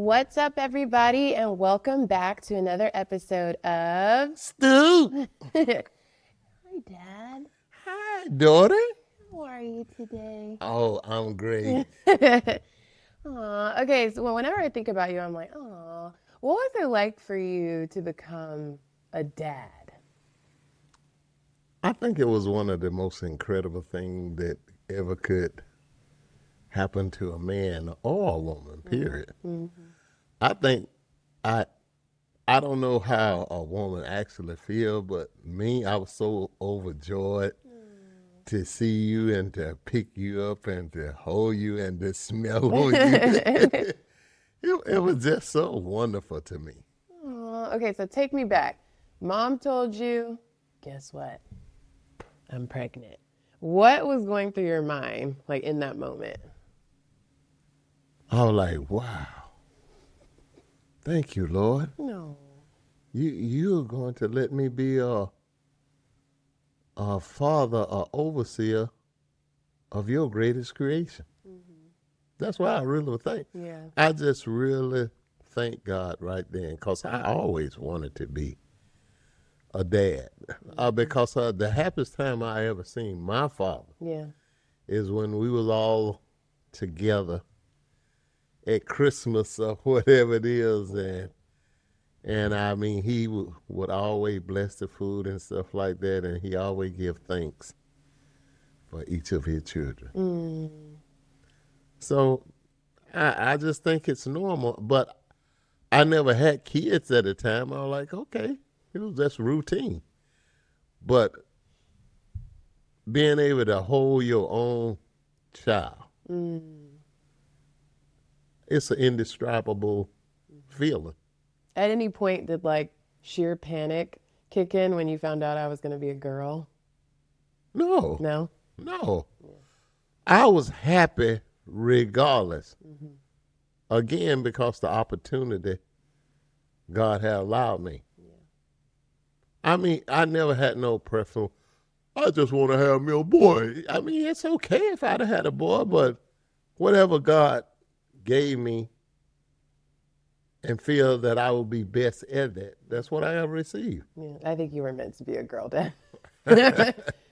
What's up, everybody, and welcome back to another episode of Stu. Hi, Dad. Hi, daughter. How are you today? Oh, I'm great. Aw, okay, so whenever I think about you, I'm like, aw, what was it like for you to become a dad? I think it was one of the most incredible things that ever could happen to a man or a woman, period. Mm-hmm. I think I I don't know how a woman actually feel, but me, I was so overjoyed to see you and to pick you up and to hold you and to smell on you. It was just so wonderful to me. Aw, okay, so take me back. Mom told you, guess what? I'm pregnant. What was going through your mind, like in that moment? I was like, wow, thank you, Lord. No. You're going to let me be a father, a overseer of your greatest creation. Mm-hmm. That's why I really think. Yeah. I just really thank God right then, because I always wanted to be a dad. Because the happiest time I ever seen my father Yeah. is when we was all together at Christmas or whatever it is, and I mean, he would always bless the food and stuff like that, and he always give thanks for each of his children. Mm. So I just think it's normal, but I never had kids at the time. I was like, okay, it was just routine. But being able to hold your own child, Mm. it's an indescribable feeling. At any point, did like sheer panic kick in when you found out I was going to be a girl? No, No? no. I was happy regardless. Mm-hmm. Again, because the opportunity God had allowed me. Yeah. I mean, I never had no preference. I just want to have me a boy. I mean, it's okay if I'd have had a boy, but whatever God gave me and feel that I will be best at that, that's what I have received. Yeah. I think you were meant to be a girl, Dad.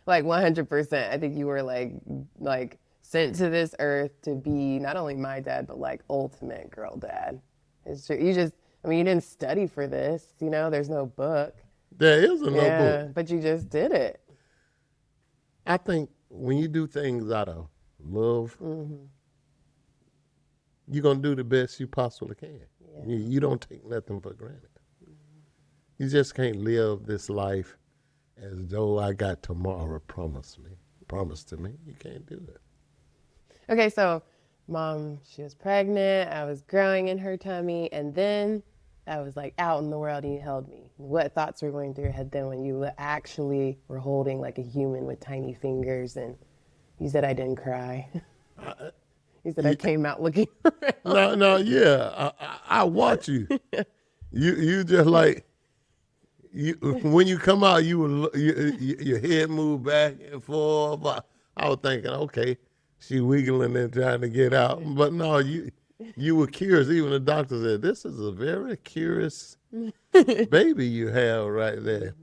Like 100%. I think you were like sent to this earth to be not only my dad, but like ultimate girl dad. It's true. I mean, you didn't study for this, there's no book. There isn't no book. Yeah, but you just did it. I think when you do things out of love, Mm-hmm. you're going to do the best you possibly can. Yeah. You don't take nothing for granted. You just can't live this life as though I got tomorrow promised to me. You can't do it. Okay, so mom, she was pregnant. I was growing in her tummy. And then I was like out in the world and you held me. What thoughts were going through your head then when you actually were holding like a human with tiny fingers? And you said I didn't cry. You said I came out looking around. No, yeah. I watch you. You just like you when you come out, your head move back and forth. I was thinking, okay, she wiggling and trying to get out, but no, you were curious. Even the doctor said, "This is a very curious baby you have right there."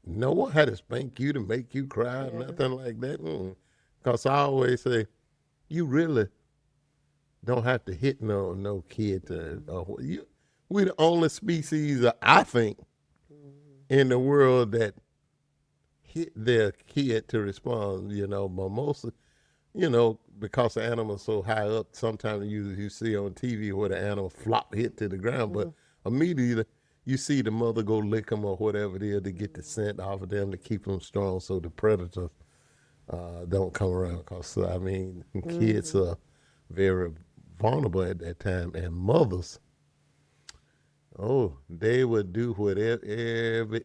No one had to spank you to make you cry, Yeah. nothing like that. Because I always say, you really don't have to hit no kid to. We the only species I think in the world that hit their kid to respond. But most, because the animal's so high up, sometimes you see on TV where the animal flop hit to the ground, but immediately you see the mother go lick them or whatever it is to get the scent off of them to keep them strong, so the predators don't come around. Because I mean, kids are very vulnerable at that time, and mothers, oh, they would do whatever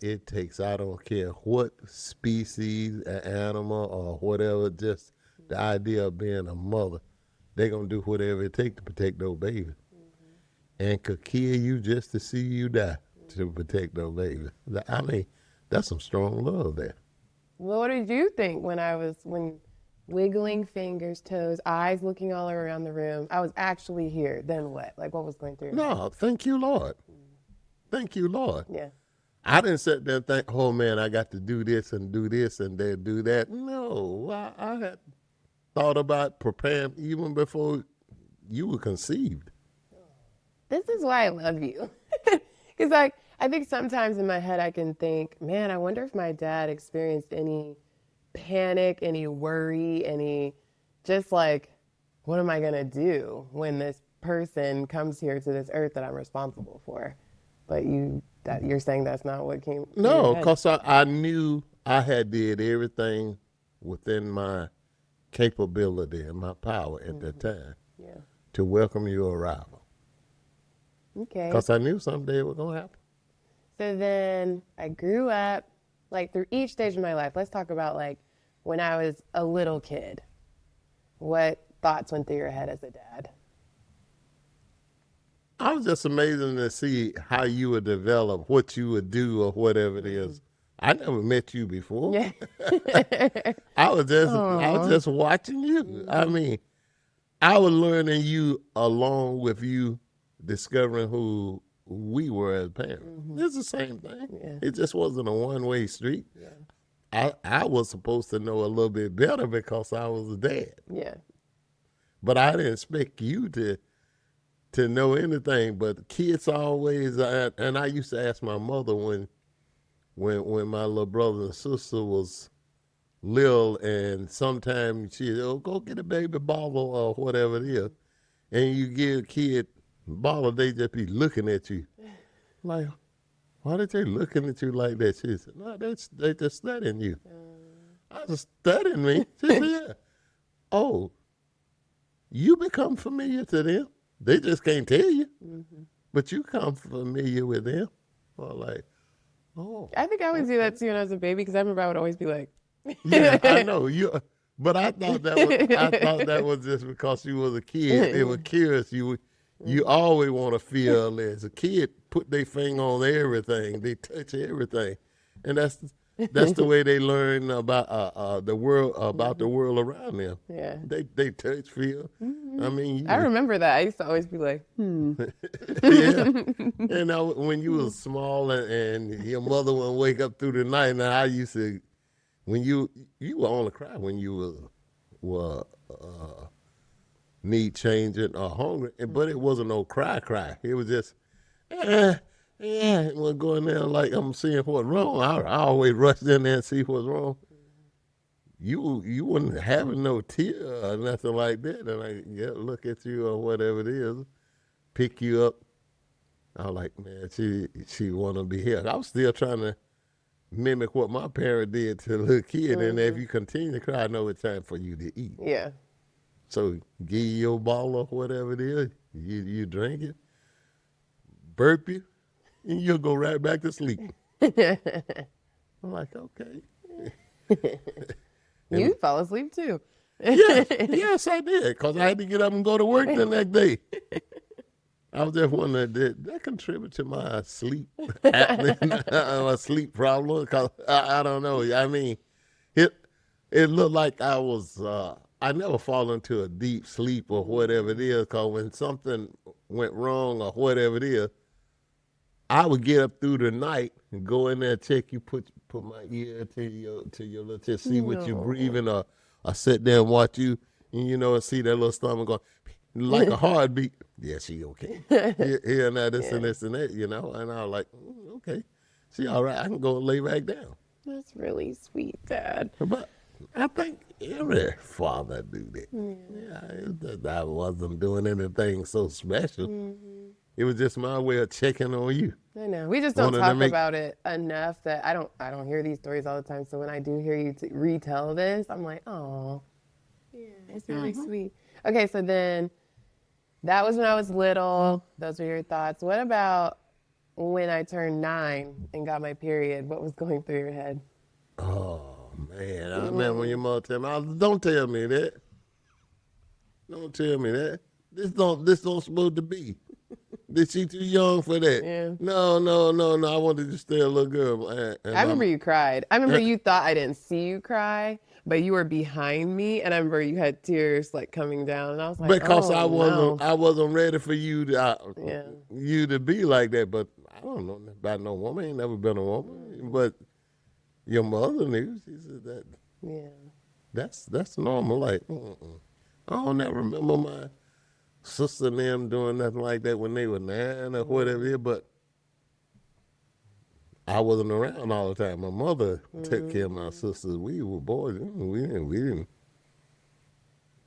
it takes. I don't care what species, an animal, or whatever. Just the idea of being a mother, they're gonna do whatever it takes to protect those babies, and could kill you just to see you die to protect those babies. I mean, that's some strong love there. Well, what did you think when wiggling fingers, toes, eyes looking all around the room. I was actually here. Then what? Like, what was going through your head? No, thank you, Lord. Thank you, Lord. Yeah. I didn't sit there and think, oh man, I got to do this and then do that. No, I had thought about preparing even before you were conceived. This is why I love you. Because, like, I think sometimes in my head I can think, man, I wonder if my dad experienced any panic, any worry, any just like, what am I going to do when this person comes here to this earth that I'm responsible for? But you're saying that's not what came through your No, head. because I knew I had did everything within my capability and my power at that time Yeah. to welcome your arrival. Okay. Because I knew someday it was going to happen. So then I grew up, like through each stage of my life. Let's talk about like when I was a little kid. What thoughts went through your head as a dad? I was just amazing to see how you would develop, what you would do, or whatever it is. I never met you before. Yeah. I was just watching you. I mean, I was learning you along with you discovering who we were as parents. It's the same thing. Yeah. It just wasn't a one-way street. Yeah. I was supposed to know a little bit better because I was a dad, Yeah. but I didn't expect you to know anything. But kids always, and I used to ask my mother when my little brother and sister was little, and sometimes she, oh, go get a baby bottle or whatever it is, and you give a kid a bottle, they just be looking at you like, why did they looking at you like that? She said, no, they just studying you. I was studying me. She said, yeah. Oh, you become familiar to them. They just can't tell you, but you come familiar with them. Or like, oh, I think I always do that too when I was a baby because I remember I would always be like, yeah, I know you. But I thought that was just because you was a kid. They were curious. You always want to feel as a kid. Put their finger on everything. They touch everything, and that's the way they learn about the world around them. Yeah. They touch, feel. I mean, I remember that. I used to always be like, yeah. And when you was small and your mother would wake up through the night, and I used to, when you would only cry when you were need changing or hungry, but it wasn't no cry. It was just, yeah, we'll go in there like I'm seeing what's wrong. I always rush in there and see what's wrong. You wouldn't having no tear or nothing like that, and I look at you or whatever it is, pick you up. I was like, man, she want to be here. I was still trying to mimic what my parent did to the little kid, and if you continue to cry, I know it's time for you to eat. yeah. So give you your bottle or whatever it is, you drink it, burp you, and you'll go right back to sleep. I'm like, okay. You fell asleep too. Yes, I did, because I had to get up and go to work the next day. I was just wondering, did that contribute to my sleep apnea, my sleep problem? Because I don't know. I mean, it looked like I was, I never fall into a deep sleep or whatever it is, because when something went wrong or whatever it is, I would get up through the night and go in there and check you, put my ear to your little chest, see what you No. breathing, or sit there and watch you, and and see that little stomach going like a heartbeat. Yeah, she okay. Here and that, this and this and that, and I was like, okay, she all right. I can go lay back down. That's really sweet, Dad. But I think every father do that. I wasn't doing anything so special. It was just my way of checking on you. I know. We just don't Wanted to talk make- about it enough that I don't hear these stories all the time. So when I do hear you retell this, I'm like, oh, yeah, it's really sweet. Okay, so then that was when I was little. Those are your thoughts. What about when I turned 9 and got my period? What was going through your head? Oh man, I remember when your mother told me, "Don't tell me that. Don't tell me that. This don't supposed to be. Is she too young for that? Yeah. No, no, no, no. I wanted to stay a little girl. And I my, remember you cried. I remember you thought I didn't see you cry, but you were behind me, and I remember you had tears like coming down, and I was like, because "Oh no." I wasn't ready for Yeah. you to be like that. But I don't know nothing about no woman. Ain't never been a woman. But your mother knew. She said that Yeah. that's normal. Like I don't ever remember my sister and them doing nothing like that when they were 9 or whatever. It, but I wasn't around all the time. My mother took care of my sisters. We were boys. We didn't.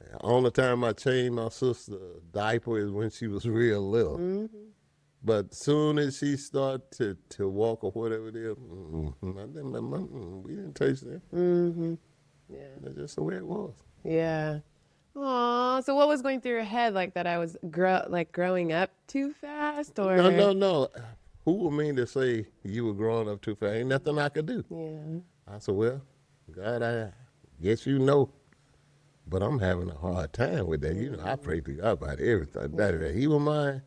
The only time I changed my sister's diaper is when she was real little. But soon as she started to walk or whatever it is, we didn't touch that. Yeah. That's just the way it was. Yeah. Aw, so what was going through your head like that I was growing up too fast or No, no, no. Who would mean to say you were growing up too fast? Ain't nothing I could do. Yeah. I said, well, God, I guess you know. But I'm having a hard time with that. You know, I pray to God about everything. That He was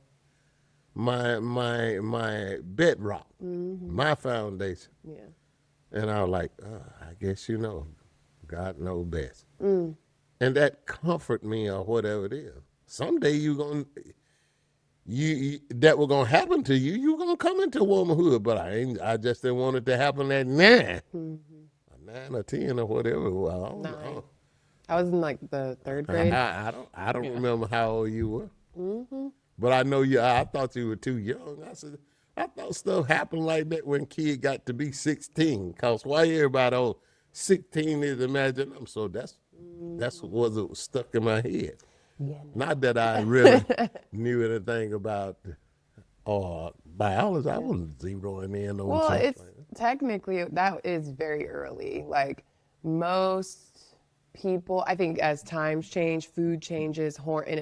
my bedrock, my foundation. Yeah. And I was like, I guess you know, God knows best. And that comfort me or whatever it is. Someday that was gonna happen to you. You gonna come into womanhood, but I just didn't want it to happen at 9, 9 or 10 or whatever. Well, I don't 9. know. I was in like the 3rd grade. I don't remember how old you were. But I know you. I thought you were too young. I said I thought stuff happened like that when kids got to be 16. Cause why everybody 16 is imaginary. So that's what was stuck in my head. Yeah. Not that I really knew anything about biology. I wasn't zeroing in on Well, something. it's technically that is very early. Like most people, I think as times change, food changes,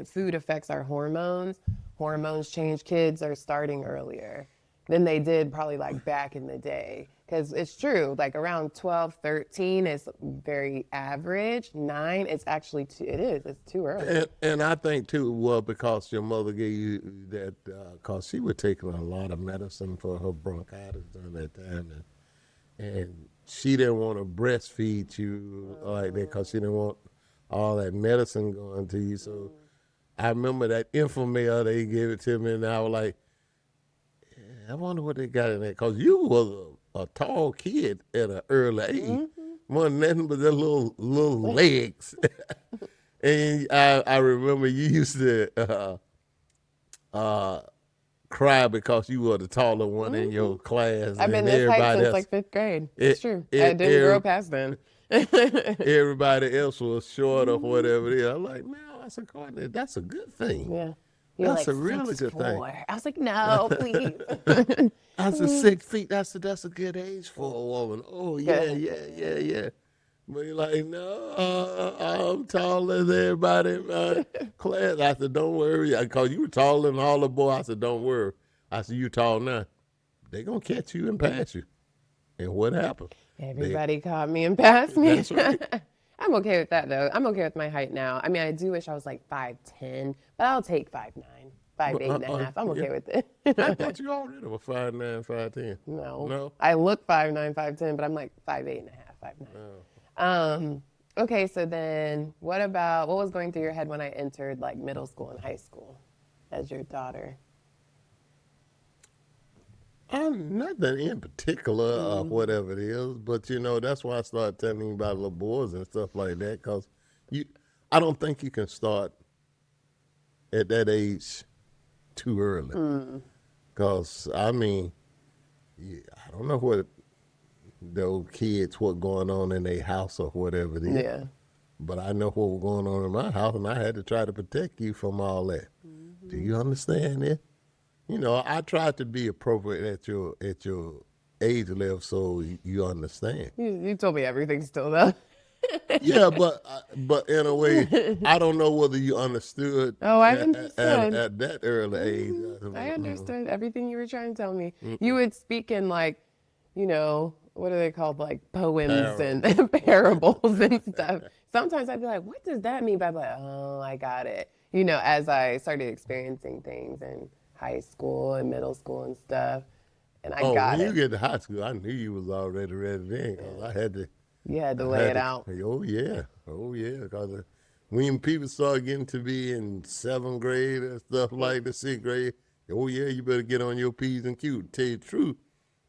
food affects our hormones. Hormones change. Kids are starting earlier than they did probably like back in the day. Because it's true, like around 12, 13 is very average. 9, it's actually it's too early. And I think too, well, because your mother gave you that, because she was taking a lot of medicine for her bronchitis during that time, and she didn't want to breastfeed you like that because she didn't want all that medicine going to you. So I remember that Infomel, they gave it to me, and I was like, I wonder what they got in there, because you was a tall kid at an early age. Wasn't nothing but the little legs. And I remember you used to cry because you were the taller one in your class. I've been and this height everybody since else, like 5th grade. It's true. I didn't grow past then. everybody else was short or whatever it is. I'm like, man, I said, Courtney, that's a good thing. Yeah. You're That's like a really good thing. 6'4". I was like, no, please. I said 6 feet. That's a good age for a woman. Oh yeah, yeah. But you're like, no, I'm taller than everybody in my class. I said, don't worry, because you were taller than all the boys. I said, don't worry. I said, you tall now. They gonna catch you and pass you. And what happened? Everybody caught me and passed me. That's right. I'm okay with that though. I'm okay with my height now. I mean, I do wish I was like 5'10", but I'll take 5'9", 5'8.5". I'm okay with it. I thought you already were 5'9", 5'10". No. I look 5'9", 5'10", but I'm like 5'8.5", 5'9". Okay, so then what was going through your head when I entered like middle school and high school as your daughter? Nothing in particular or whatever it is, but that's why I started telling you about little boys and stuff like that, because I don't think you can start at that age too early. Because, I mean, I don't know what those kids, what going on in their house or whatever it is. Yeah. But I know what was going on in my house, and I had to try to protect you from all that. Do you understand it? I tried to be appropriate at your age level so you understand. You told me everything still though. Yeah, but in a way, I don't know whether you understood. Oh, I understood. At that early age. I understood everything you were trying to tell me. You would speak in like, what are they called? Like poems and parables and stuff. Sometimes I'd be like, what does that mean? But I'd be like, oh, I got it. As I started experiencing things and high school and middle school and stuff, and I Oh, when got you it. get to high school, I knew you was already ready then, cause Yeah. You had to I lay had it to. out. Oh yeah, cause when people start getting to be in seventh grade and stuff like the sixth grade, oh yeah, you better get on your P's and Q's. To tell you the truth,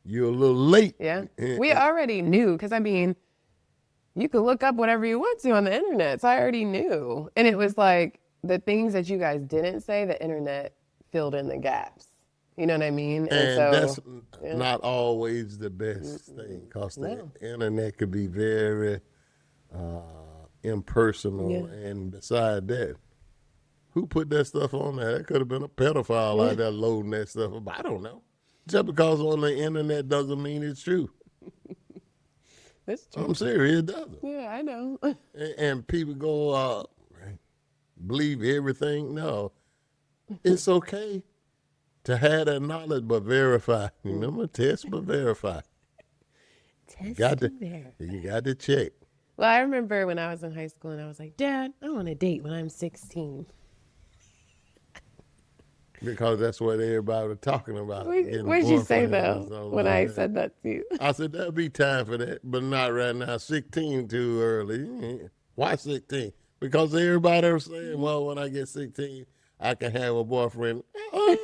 you're a little late. Yeah. Eh, We eh, already knew, because I mean, you could look up whatever you want to on the internet. So I already knew. And it was like the things that you guys didn't say, the internet filled in the gaps. You know what I mean? And And so, that's yeah. not always the best thing, cause the No. internet could be very impersonal. Yeah. And beside that, who put that stuff on there? That could have been a pedophile Yeah. out there loading that stuff up. I don't know. Just because on the internet doesn't mean it's true. That's I'm true. serious, it doesn't. Yeah, I know. And people go, believe everything. No, it's okay to have that knowledge, but verify. Remember, test but verify. You got Test to, and verify. you got to check Well, I remember when I was in high school and I was like, Dad, I want to date when I'm 16. because that's what everybody was talking about, getting What'd you say boyfriends and though stuff when like I that. said that to you? I said there'll be time for that, but not right now. 16 too early. Why 16? Because everybody was saying, well, when I get 16, I can have a boyfriend. You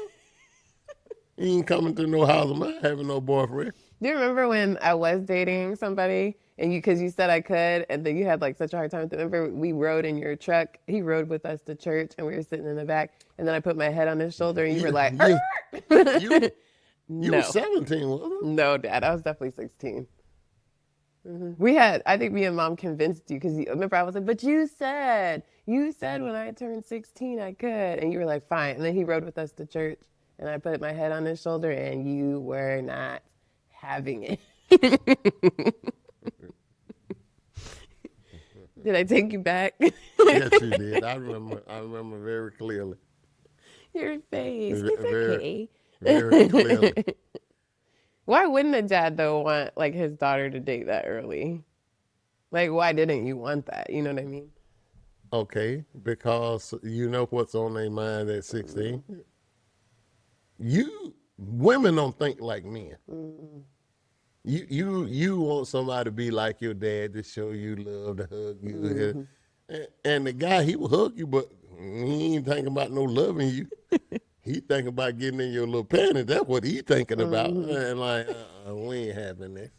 ain't coming to no house of mine having no boyfriend. Do you remember when I was dating somebody and because you said I could, and then you had like such a hard time with it? Remember we rode in your truck? He rode with us to church and we were sitting in the back, and then I put my head on his shoulder and you were You, like, you, you, you were no, 17, wasn't it? no, Dad, I was definitely 16. We had, I think me and Mom convinced you because remember I was like, but you said when I turned 16 I could, and you were like, fine. And then he rode with us to church, and I put my head on his shoulder, and you were not having it. Did I take you back? Yes, you did. I remember. I remember very clearly. Your face. Very, It's okay. very clearly. Why wouldn't a dad though want like his daughter to date that early? Like, why didn't you want that? You know what I mean? Okay, because you know what's on their mind at 16. You women don't think like men. You want somebody to be like your dad to show you love, to hug you. And the guy, he will hug you, but he ain't thinking about no loving you. He thinking about getting in your little panties. That's what he thinking about. And like, we ain't having this.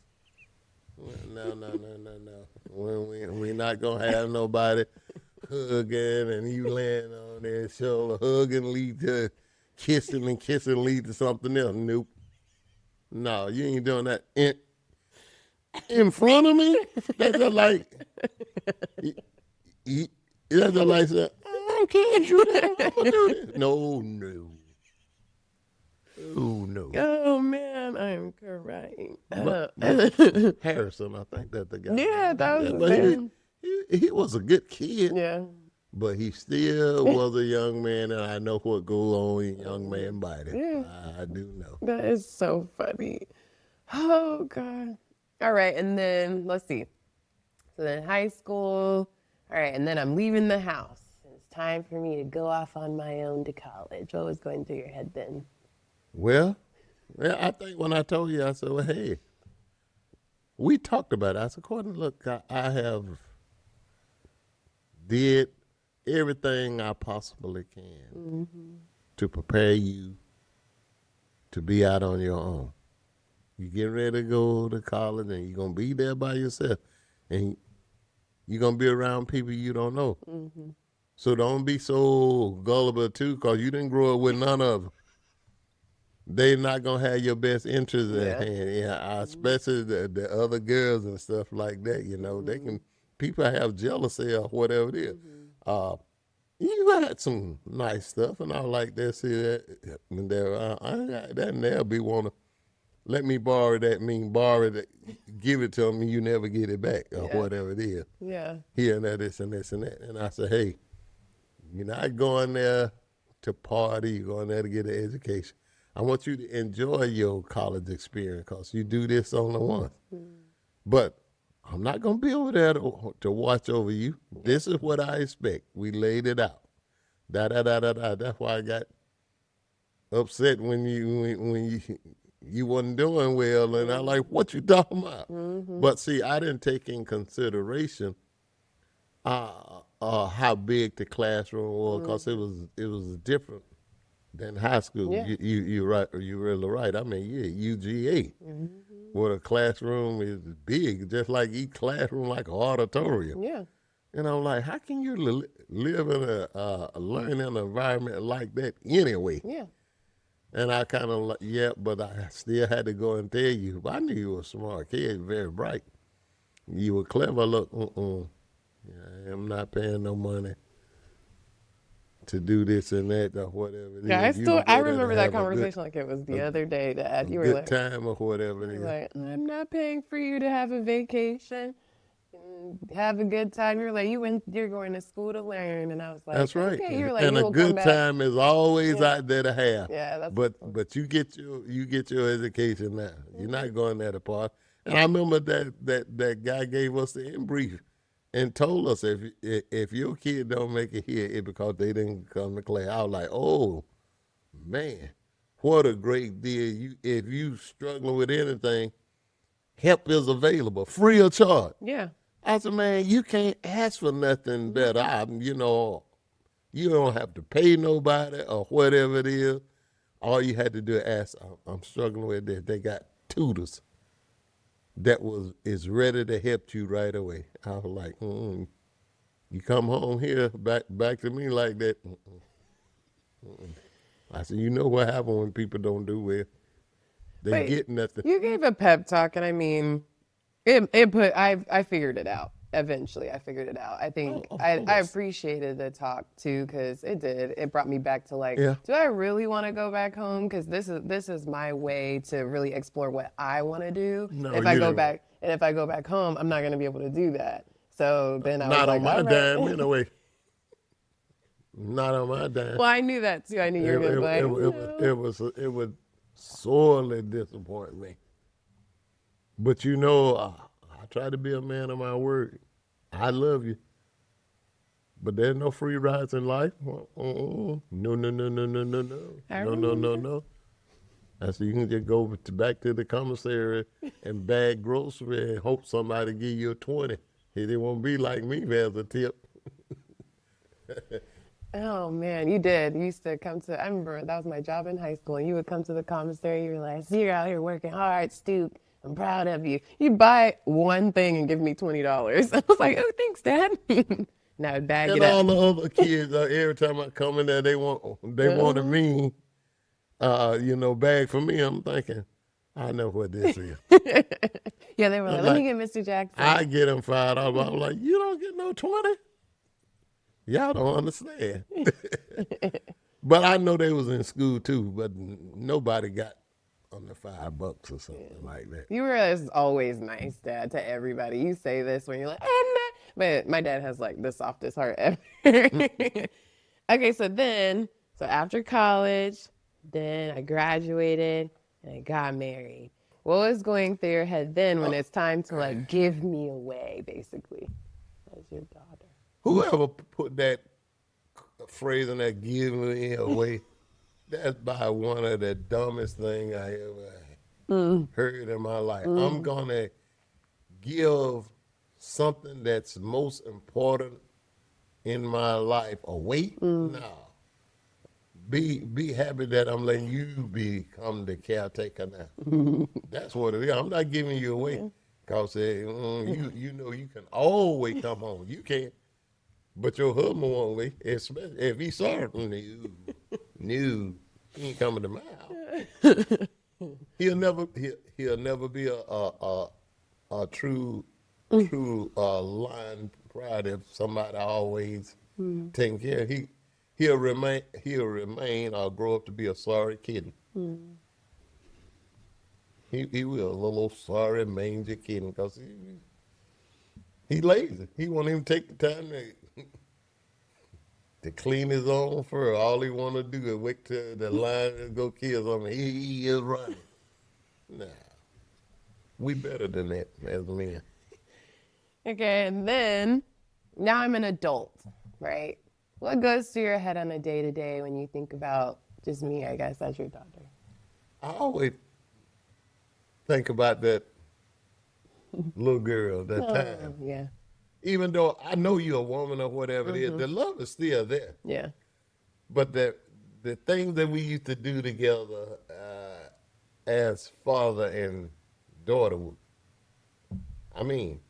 No. We not gonna have nobody hugging and you laying on their shoulder, hugging lead to kissing and kissing lead to something else. Nope. No, you ain't doing that in front of me. That's just like that's just like saying, I can't do that. I don't do this. No. Oh man, I'm crying. But Harrison, I think that the guy. Yeah, that was But his name. he was a good kid, Yeah. but he still was a young man, and I know what goes on in young man body. Yeah. I do know. That is so funny. Oh God. All right, and then let's see. So then high school. All right, and then I'm leaving the house. It's time for me to go off on my own to college. What was going through your head then? Well, I think when I told you, I said, well, hey, we talked about it. I said, Courtney, look, I have did everything I possibly can to prepare you to be out on your own. You get ready to go to college and you're going to be there by yourself. And you're going to be around people you don't know. So don't be so gullible, too, because you didn't grow up with none of them. They're not going to have your best interests at hand. Yeah, especially the other girls and stuff like that, you know. They can, people have jealousy or whatever it is. You had some nice stuff, and I like that. See that, and there, that and they'll be want to let me borrow that, borrow that, give it to them, and you never get it back, or whatever it is. Yeah. Here and there, this and this and that. And I said, hey, you're not going there to party, you're going there to get an education. I want you to enjoy your college experience because you do this only once. But I'm not going to be over there to watch over you. This is what I expect. We laid it out. Da. That's why I got upset when you wasn't doing well, and I like, what you talking about? Mm-hmm. But see, I didn't take in consideration how big the classroom was, because Mm-hmm. it was different than high school. Yeah. You right, you really right. I mean, yeah, UGA, Mm-hmm. where the classroom is big, just like each classroom like an auditorium. Yeah. And I'm like, how can you live in a learning environment like that anyway? Yeah. And I kind of like, yeah, but I still had to go and tell you. I knew you were a smart kid, very bright. You were clever. Look, yeah, I'm not paying no money to do this and that or whatever it Yeah, is. You can I go there to remember that have a good conversation like it was a, the other day, a Dad. good time or You whatever it were is. like, I'm not paying for you to have a vacation and have a good time. You're like, you're going to school to learn. And I was like, That's right. okay. You're like, And you a will come good back. time is always Yeah. out there to have. Yeah, that's But you get your education now. You're mm-hmm. not going there to party. And I remember that guy gave us the in brief and told us if your kid don't make it here, it's because they didn't come to class. I was like, oh man, what a great deal! If you struggling with anything, help is available, free of charge. Yeah. I said, man, you can't ask for nothing better. Mm-hmm. You don't have to pay nobody or whatever it is. All you had to do is ask, I'm struggling with this. They got tutors that is ready to help you right away. I was like, you come home here back to me like that. I said, you know what happens when people don't do well? They But get nothing. you gave a pep talk, and I mean, I figured it out. Eventually, I figured it out. I Oh, think of I course. appreciated the talk too, because it brought me back to like, Yeah. do I really want to go back home? Because this is my way to really explore what I want to do. No, And if I you go didn't want. back and if I go back home, I'm not gonna be able to do that. So then I was Not on like, my all right. dime anyway. Not on my dime. Well, I knew that too. I knew you It, were gonna be it, like, it, no. it would sorely disappoint me. But I try to be a man of my word. I love you, but there's no free rides in life. No, no, no, no, no, no, no, I no, no, no, remember. no. I said you can just go back to the commissary and bag grocery and hope somebody give you a 20. It won't be like me as a tip. Oh man, you did. You used to come to. I remember that was my job in high school, and you would come to the commissary. You were like, "See, you're out here working hard, Stoop. I'm proud of you." You'd buy one thing and give me $20. I was like, "Oh, thanks, Dad." Now I'd bag And it up. all the other kids, every time I come in there, they wanted Uh-huh. me, bag for me. I'm thinking, I know what this is. Yeah, they were like, I'm "Let me like, get Mr. Jackson." I get them $5. I'm like, you don't get no 20. Y'all don't understand. But I know they was in school too, but nobody got under $5 or something like that. You were as always nice, Dad, to everybody. You say this when you're like, but my dad has like the softest heart ever. Okay, so after college, then I graduated and I got married. What was going through your head then when it's time to like give me away, basically, as your daughter? Whoever put that phrase in that "give me away," that's by one of the dumbest thing I ever heard in my life. I'm Mm, gonna give something that's most important in my life away. mm, No, be happy that I'm letting you become the caretaker now. That's what it is. I'm not giving you away yeah. because you know you can always come home. You can't, but your husband won't wait. Especially if he's sorry. No, he ain't coming to my house. He'll never be a true line pride if somebody always Mm, taking care. He'll remain or grow up to be a sorry kid. mm. He will, a little sorry mangy kid, because he lazy. He won't even take the time to clean his own fur. All he want to do is wait till the line and go kill something. He is running. Nah, we better than that as men. Okay, and then now I'm an adult, right? What goes through your head on a day to day when you think about Just me, I guess, as your daughter. I always think about that little girl, that Oh, time. yeah. Even though I know you're a woman or whatever it is, the love is still there. Yeah. But the things that we used to do together as father and daughter, I mean,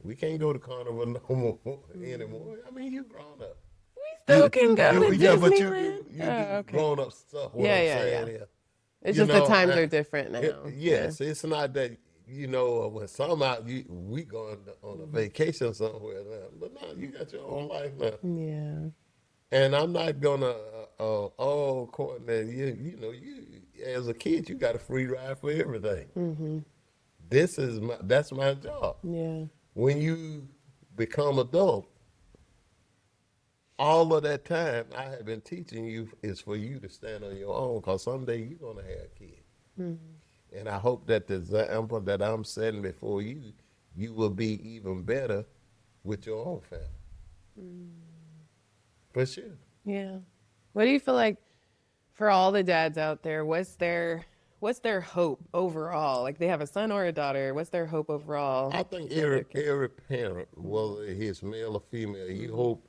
we can't go to carnival no more anymore. I mean, you grown up. We still can go to Yeah, but Disneyland. you Oh, do okay. grown up stuff. What Yeah, I'm yeah, yeah. saying is, It's you just the know, times are different now. Yeah. yes, it's not that when some out we going on a vacation somewhere now, but now you got your own life now, Yeah. and I'm not gonna Courtney, you as a kid you got a free ride for everything. That's my job. Yeah. When you become adult, all of that time I have been teaching you is for you to stand on your own, because someday you're going to have kids. And I hope that the example that I'm setting before you, you will be even better with your own family. For sure. Yeah. What do you feel like for all the dads out there, what's their hope overall? Like they have a son or a daughter, what's their hope overall I think for their kids? every parent, whether he's male or female, you hope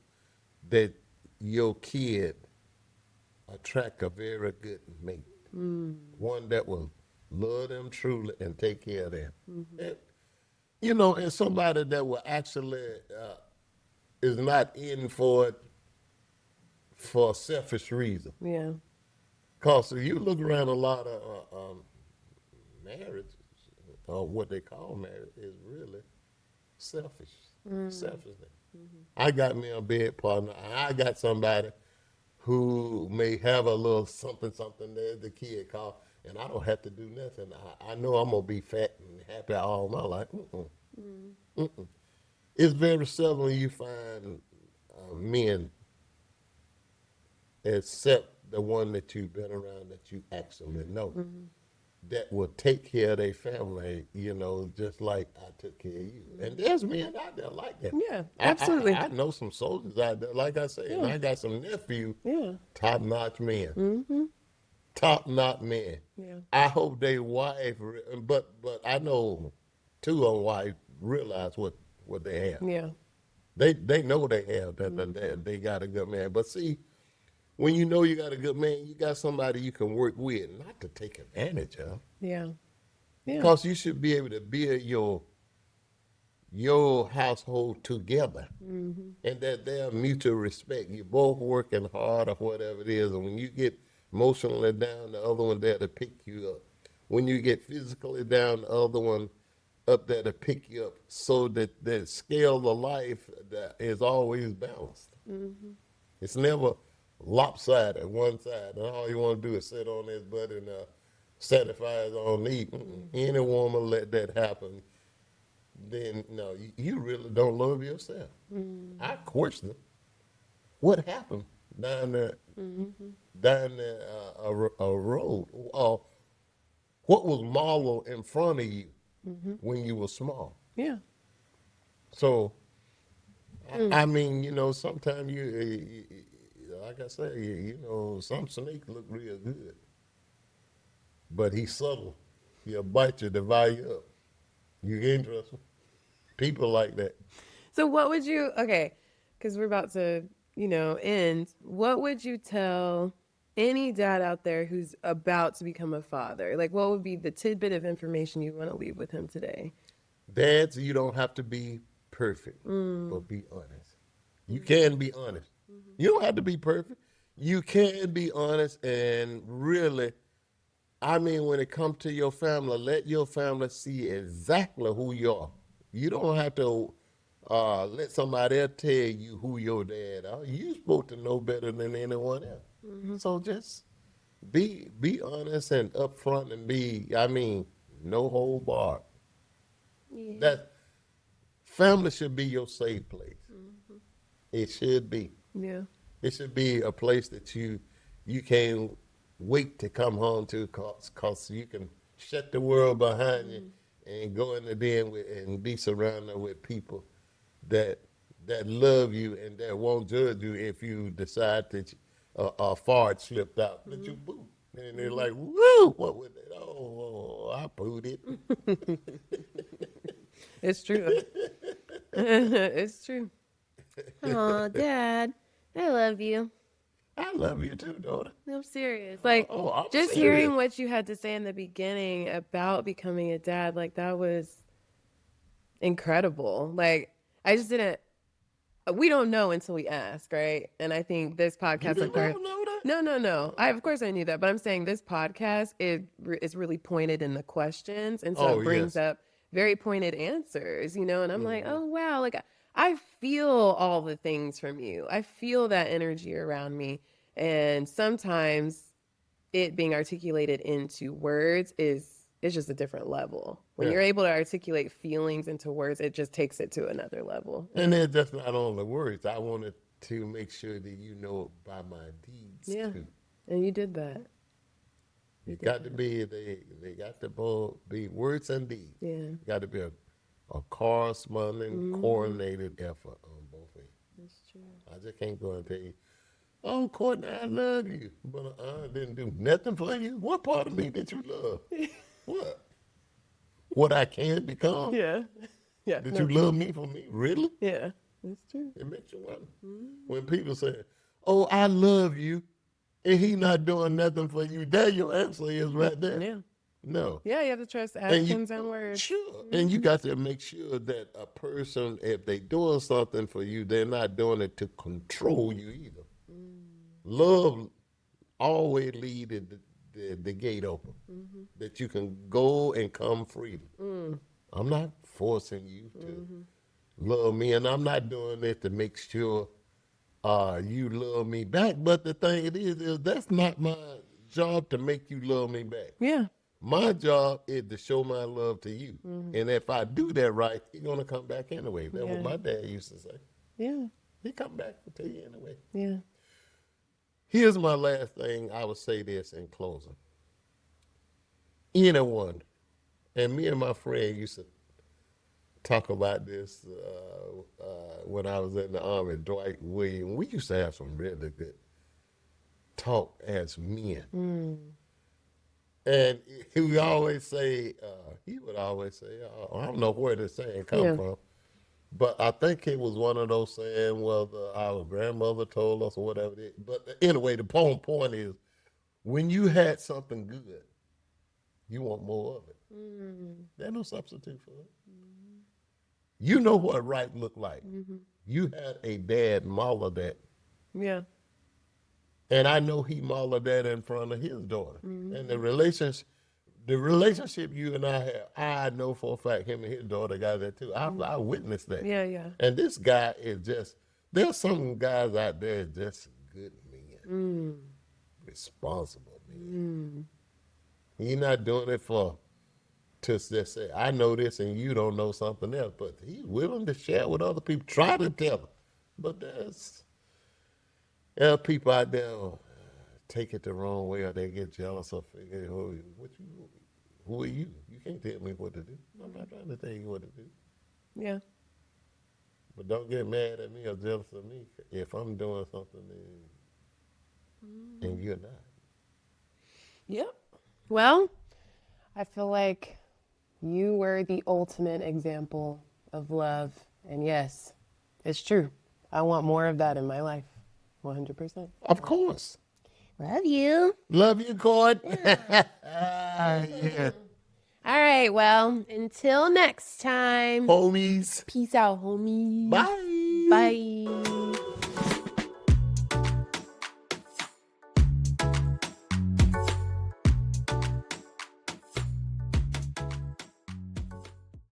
that your kid attract a very good mate, one that will love them truly and take care of them. And, and somebody that will actually is not in for it for a selfish reason. Yeah. Because if you look around a lot of marriages, or what they call marriage, is really selfish. Selfishness. I got me a bed partner. I got somebody who may have a little something, something that the kid call, and I don't have to do nothing. I know I'm going to be fat and happy all my life. Mm-mm. It's very seldom you find men, except the one that you've been around that you actually know, that will take care of their family, just like I took care of you. And there's men out there like that. Yeah, absolutely. I know some soldiers out there, like I say, and Yeah. I got some nephews, Yeah. top-notch men. Top-notch men. Yeah. I hope they wife, but I know two of them wife realize what they have. Yeah. They know they have that they got a good man. But see, when you know you got a good man, you got somebody you can work with, not to take advantage of. Yeah. Yeah. Because you should be able to build your household together, and that there's mutual respect. You both working hard or whatever it is, and when you get emotionally down, the other one there to pick you up. When you get physically down, the other one up there to pick you up, so that the scale of life that is always balanced. It's never lopsided one side, and all you want to do is sit on his butt and satisfy his own need. Any woman let that happen, then no, you really don't love yourself. I question what happened down there, a road. What was modeled in front of you when you were small? Yeah. So, I mean, sometimes like I say, some snakes look real good, but he's subtle. He'll bite you, divide you up. You can't trust him. People like that. So what would you, okay, because we're about to, end, what would you tell any dad out there who's about to become a father? Like, what would be the tidbit of information you want to leave with him today? Dads, you don't have to be perfect, but be honest. You can be honest. You don't have to be perfect. You can be honest and really, I mean, when it comes to your family, let your family see exactly who you are. You don't have to let somebody else tell you who your dad are. You're supposed to know better than anyone else. So just be honest and upfront and no hold barred. Yeah. That family should be your safe place. It should be. Yeah. It should be a place that you can't wait to come home to, cause you can shut the world behind you and go in the den and be surrounded with people that love you and that won't judge you if you decide that a fart slipped out that you boot. And they're like, woo, what was that? Oh, I booted. It's true. It's true. Oh, Dad, I love you. I love you too, daughter. I'm serious. Like, Oh, I'm just serious. hearing what you had to say in the beginning about becoming a dad, like, that was incredible. Like, I just didn't, we don't know until we ask, right? And I think this You podcast, like, didn't know that? no. Of course I knew that, but I'm saying this podcast is really pointed in the questions, and so Oh, it brings yes. up very pointed answers, you know. And I'm like, Mm-hmm. oh wow, like I feel all the things from you. I feel that energy around me, and sometimes it being articulated into words is it's just a different level. When Yeah. you're able to articulate feelings into words, it just takes it to another level. And then just not only words, I wanted to make sure that you know by my deeds Yeah, too. and you did that. It got to be they got to both be words and deeds. Yeah. It got to be a corresponding, coordinated effort on both ends. That's true. I just can't go and tell you, oh, Courtney, I love you, but I didn't do nothing for you. What part of me did you love? What? What I can become? Yeah. Yeah. Did No. you love me for me? Really? Yeah. That's true. It makes you wonder. When people say, oh, I love you, and he not doing nothing for you, there your answer is right there. Yeah. No. Yeah, you have to trust And actions and words. Sure. And you got to make sure that a person, if they doing something for you, they're not doing it to control you either. Love always lead the gate open, that you can go and come freely. I'm not forcing you to love me, and I'm not doing it to make sure you love me back. But the thing it is that's not my job to make you love me back. Yeah. My job is to show my love to you. And if I do that right, you're going to come back anyway. That's what Yeah. my dad used to say. Yeah. He come back to you anyway. Yeah. Here's my last thing. I would say this in closing. Anyone, and me and my friend used to talk about this when I was in the Army, Dwight Williams. We used to have some really good talk as men. And he would always say, I don't know where this saying come from, but I think it was one of those saying, well, our grandmother told us or whatever it is. But anyway, the point is, when you had something good, you want more of it. There's no substitute for it. You know what right looked like. You had a dad model that. Yeah. And I know he modeled that in front of his daughter. And the relationship you and I have, I know for a fact him and his daughter got that too. I witnessed that. Yeah. Yeah. And this guy is just, there's some guys out there just good men, responsible men. He's not doing it to just say, I know this and you don't know something else, but he's willing to share with other people, try to tell them. But there are people out there take it the wrong way or they get jealous or figure, who are you? You can't tell me what to do. I'm not trying to tell you what to do. Yeah. But don't get mad at me or jealous of me if I'm doing something and you're not. Yep. Well, I feel like you were the ultimate example of love. And yes, it's true. I want more of that in my life. 100%. Of course. Love you. Love you, Cord. Yeah. All right. Well, until next time. Homies. Peace out, homies. Bye. Bye.